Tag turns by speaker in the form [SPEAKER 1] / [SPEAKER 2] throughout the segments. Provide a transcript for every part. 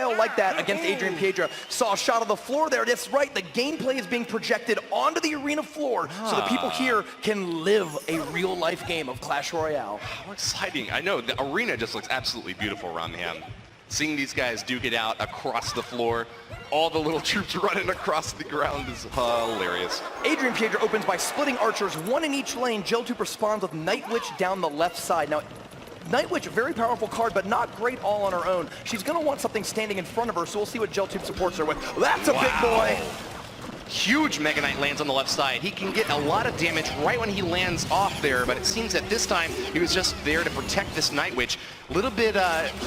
[SPEAKER 1] like that against Adrian Piedra. Saw a shot of the floor there. That's right, the gameplay is being projected onto the arena floor so the people here can live a real-life game of Clash Royale.
[SPEAKER 2] How exciting. I know, the arena just looks absolutely beautiful, Ramham. Seeing these guys duke it out across the floor, all the little troops running across the ground is hilarious.
[SPEAKER 1] Adrian Piedra opens by splitting archers, one in each lane. Geltube responds with Night Witch down the left side. Now, Night Witch, very powerful card, but not great all on her own. She's going to want something standing in front of her, so we'll see what Geltube supports her with. That's a big boy!
[SPEAKER 2] Huge Mega Knight lands on the left side. He can get a lot of damage right when he lands off there, but it seems that this time he was just there to protect this Night Witch. A little bit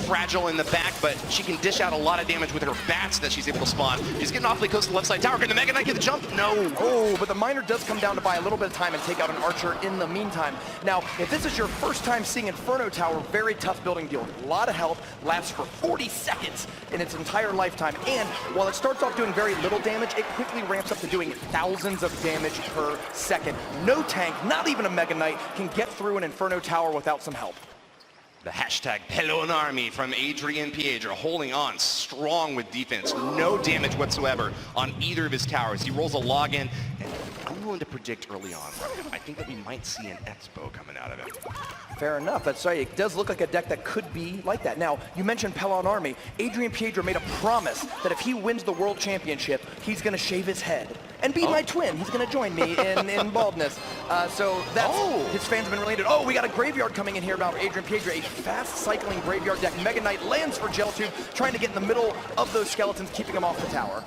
[SPEAKER 2] fragile in the back, but she can dish out a lot of damage with her bats that she's able to spawn. She's getting awfully close to the left side tower. Can the Mega Knight get the jump? No.
[SPEAKER 1] Oh, but the miner does come down to buy a little bit of time and take out an archer in the meantime. Now, if this is your first time seeing Inferno Tower, very tough building deal. A lot of health, lasts for 40 seconds in its entire lifetime. And while it starts off doing very little damage, it quickly ramps up to doing thousands of damage per second. No tank, not even a Mega Knight, can get through an Inferno Tower without some help.
[SPEAKER 2] The hashtag Pelon Army from Adrian Piedra holding on strong with defense. No damage whatsoever on either of his towers. He rolls a log in, and I'm willing to predict early on, I think that we might see an Expo coming out of it.
[SPEAKER 1] Fair enough, that's right. It does look like a deck that could be like that. Now, you mentioned Pelon Army. Adrian Piedra made a promise that if he wins the World Championship, he's going to shave his head and be my twin. He's going to join me in baldness. So that's, his fans have been related. Oh, we got a graveyard coming in here about Adrian Piedra, a fast cycling graveyard deck. Mega Knight lands for Geltube, trying to get in the middle of those skeletons, keeping them off the tower.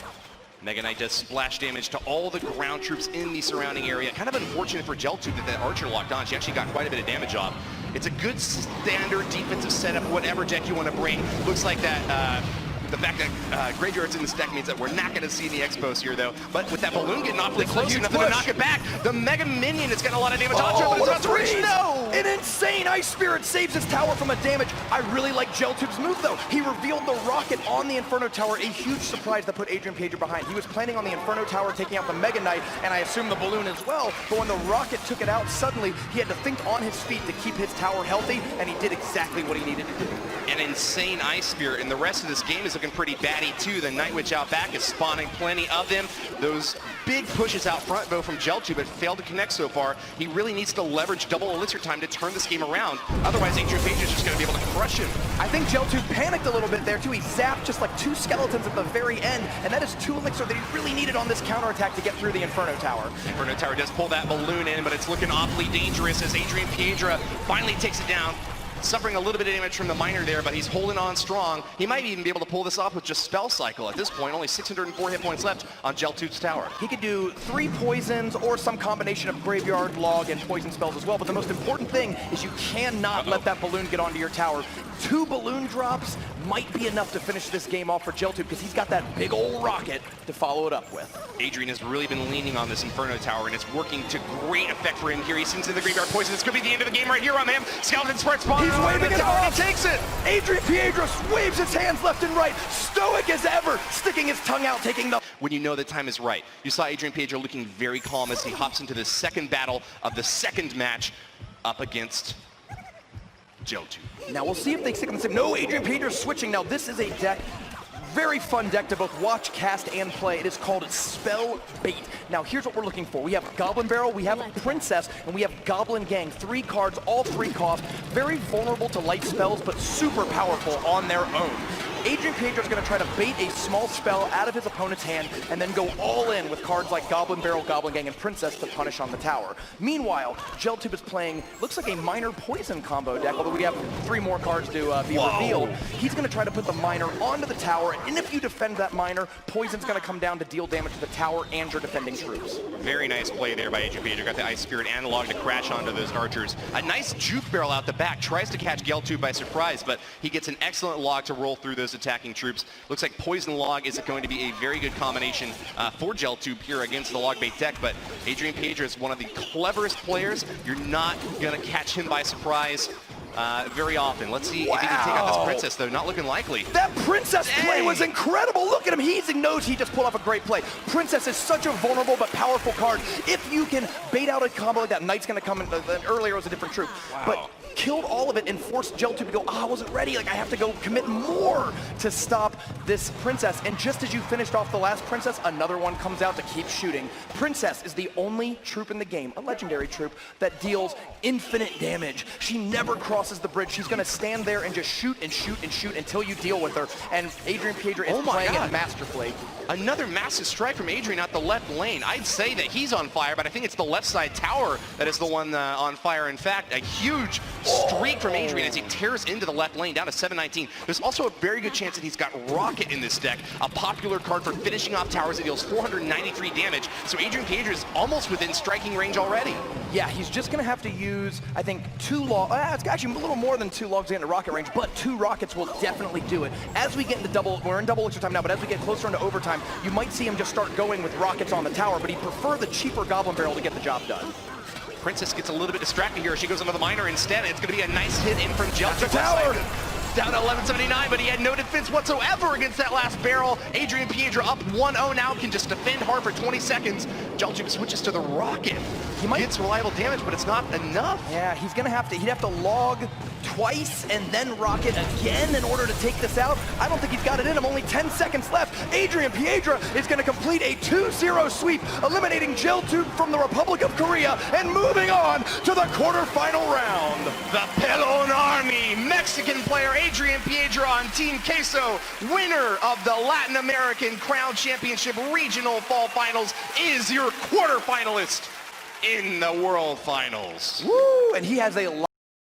[SPEAKER 2] Mega Knight does splash damage to all the ground troops in the surrounding area. Kind of unfortunate for Geltube that archer locked on. She actually got quite a bit of damage off. It's a good standard defensive setup, whatever deck you want to bring. Looks like that the fact that graveyards in this deck means that we're not going to see the Expos here, though. But with that balloon getting awfully close, nothing to knock it back. The Mega Minion is getting a lot of damage onto it, but it's about to reach. No!
[SPEAKER 1] An insane Ice Spirit saves his tower from a damage. I really like Geltube's move, though. He revealed the rocket on the Inferno Tower, a huge surprise that put Adrian Piedra behind. He was planning on the Inferno Tower taking out the Mega Knight, and I assume the balloon as well. But when the rocket took it out, suddenly he had to think on his feet to keep his tower healthy, and he did exactly what he needed to do.
[SPEAKER 2] An insane Ice Spirit, and the rest of this game is looking pretty batty too. The Night Witch out back is spawning plenty of them. Those big pushes out front, though, from Geltube, but failed to connect so far. He really needs to leverage double elixir time to turn this game around. Otherwise, Adrian Piedra is just going to be able to crush him.
[SPEAKER 1] I think Geltube panicked a little bit there too. He zapped just like 2 skeletons at the very end, and that is 2 elixir that he really needed on this counterattack to get through the Inferno Tower.
[SPEAKER 2] Inferno Tower does pull that balloon in, but it's looking awfully dangerous as Adrian Piedra finally takes it down. Suffering a little bit of damage from the miner there, but he's holding on strong. He might even be able to pull this off with just Spell Cycle. At this point, only 604 hit points left on Geltube's tower.
[SPEAKER 1] He could do 3 poisons or some combination of graveyard, log, and poison spells as well, but the most important thing is you cannot let that balloon get onto your tower. 2 balloon drops might be enough to finish this game off for Geltube because he's got that big old rocket to follow it up with.
[SPEAKER 2] Adrian has really been leaning on this Inferno Tower, and it's working to great effect for him here. He sends in the graveyard poison. This could be the end of the game right here on him. Skeleton spread spawn.
[SPEAKER 1] He's waving it off.
[SPEAKER 2] He takes it.
[SPEAKER 1] Adrian Piedra waves his hands left and right, stoic as ever, sticking his tongue out, taking the...
[SPEAKER 2] When you know the time is right. You saw Adrian Piedra looking very calm as he hops into the second battle of the second match up against Geltube.
[SPEAKER 1] Now we'll see if they stick on the same. No, Adrian Piedra's switching. Now this is a deck, very fun deck to both watch, cast, and play. It is called Spell Bait. Now here's what we're looking for. We have Goblin Barrel, we have Princess, and we have Goblin Gang. 3 cards, all 3 cost. Very vulnerable to light spells, but super powerful on their own. Adrian Piedra is going to try to bait a small spell out of his opponent's hand and then go all in with cards like Goblin Barrel, Goblin Gang, and Princess to punish on the tower. Meanwhile, Geltube is playing, looks like a Miner Poison combo deck, although we have 3 more cards to be revealed. He's going to try to put the Miner onto the tower, and if you defend that Miner, Poison's going to come down to deal damage to the tower and your defending troops.
[SPEAKER 2] Very nice play there by Adrian Piedra. Got the Ice Spirit analog to crash onto those archers. A nice juke barrel out the back. Tries to catch Geltube by surprise, but he gets an excellent log to roll through those attacking troops. Looks like Poison Log is going to be a very good combination for Geltube here against the log bait deck, but Adrian Piedra is one of the cleverest players. You're not going to catch him by surprise. very often. Let's see if he can take out this Princess, though. Not looking likely.
[SPEAKER 1] That Princess play was incredible. Look at him. He knows he just pulled off a great play. Princess is such a vulnerable but powerful card. If you can bait out a combo like that, Knight's going to come in. Earlier it was a different troop.
[SPEAKER 2] Wow.
[SPEAKER 1] But killed all of it and forced Geltube to go, I wasn't ready. Like, I have to go commit more to stop this Princess. And just as you finished off the last Princess, another one comes out to keep shooting. Princess is the only troop in the game, a legendary troop, that deals infinite damage. She never crosses the bridge. She's going to stand there and just shoot and shoot and shoot until you deal with her. And Adrian Piedra is playing it masterfully.
[SPEAKER 2] Another massive strike from Adrian out the left lane. I'd say that he's on fire, but I think it's the left side tower that is the one on fire. In fact, a huge streak from Adrian as he tears into the left lane down to 719. There's also a very good chance that he's got Rocket in this deck, a popular card for finishing off towers that deals 493 damage. So Adrian Piedra is almost within striking range already.
[SPEAKER 1] Yeah, he's just going to have to use, I think, 2 logs. It's actually a little more than 2 logs to get into rocket range, but 2 rockets will definitely do it. As we get into we're in double extra time now, but as we get closer into overtime, you might see him just start going with rockets on the tower, but he'd prefer the cheaper Goblin Barrel to get the job done.
[SPEAKER 2] Princess gets a little bit distracted here. She goes into the miner instead. It's going to be a nice hit in from Geltube.
[SPEAKER 1] Tower!
[SPEAKER 2] Down to 1179, but he had no defense whatsoever against that last barrel. Adrian Piedra up 1-0 now, can just defend hard for 20 seconds. Geltube switches to the rocket. He gets reliable damage, but it's not enough.
[SPEAKER 1] Yeah, he'd have to log twice and then rocket again in order to take this out. I don't think he's got it in him. Only 10 seconds left. Adrian Piedra is going to complete a 2-0 sweep, eliminating Geltube from the Republic of Korea and moving on to the quarterfinal round.
[SPEAKER 2] The Pelon Army, Mexican player Adrian Piedra on Team Queso, winner of the Latin American Crown Championship Regional Fall Finals, is your quarterfinalist in the World Finals.
[SPEAKER 1] Woo! And he has a